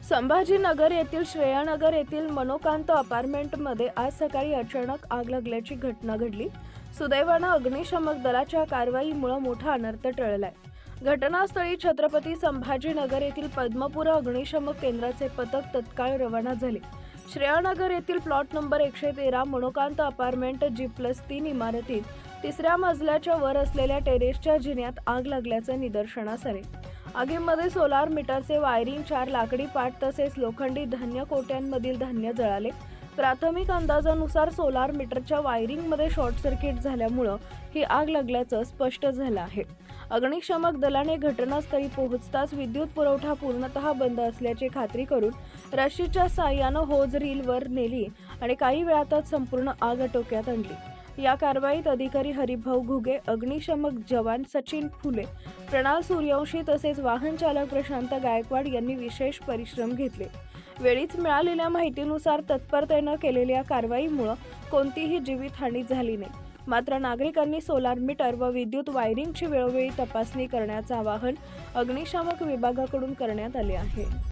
संभाजीनगर येथील श्रेयानगर येथील मनोकांत अपार्टमेंटमध्ये आज सकाळी अचानक आग लागल्याची घटना घडली। सुदैवानं अग्निशमक दलाच्या कारवाईमुळे मोठा अनर्थ टळलाय। घटनास्थळी छत्रपती संभाजीनगर येथील पद्मपुरा अग्निशमक केंद्राचे पथक तत्काळ रवाना झाले। श्रेयानगर येथील प्लॉट नंबर 113 मनोकांत अपार्टमेंट G+3 इमारतीत तिसऱ्या मजल्याच्या वर असलेल्या टेरेसच्या जिन्यात आग लागल्याचे निदर्शनास आले। आगीमध्ये सोलार मीटरचे वायरिंग, 4 लाकडी पाट तसेच लोखंडी धान्य कोट्यांमधील धान्य जळाले। प्राथमिक अंदाजानुसार सोलार मीटरच्या वायरिंगमध्ये शॉर्ट सर्किट झाल्यामुळे ही आग लागल्याचं स्पष्ट झालं आहे। अग्निशमक दलाने घटनास्थळी पोहोचताच विद्युत पुरवठा पूर्णतः बंद असल्याची खात्री करून रशीच्या साहाय्याने होज रीलवर नेली आणि काही वेळातच संपूर्ण आग आटोक्यात आणली। या कारवाईत अधिकारी हरिभाऊ घुगे, अग्निशमक जवान सचिन फुले, प्रणाल सूर्यवंशी तसेच वाहन चालक प्रशांत गायकवाड यांनी विशेष परिश्रम घेतले। वेळीच मिळालेल्या माहितीनुसार तत्परतेने केलेल्या कारवाईमुळे कोणतीही जीवितहानी झाली नाही। मात्र नागरिकांनी सोलार मीटर व विद्युत वायरिंगची वेळोवेळी तपासणी करण्याचे आवाहन अग्निशमक विभागाकडून करण्यात आले आहे।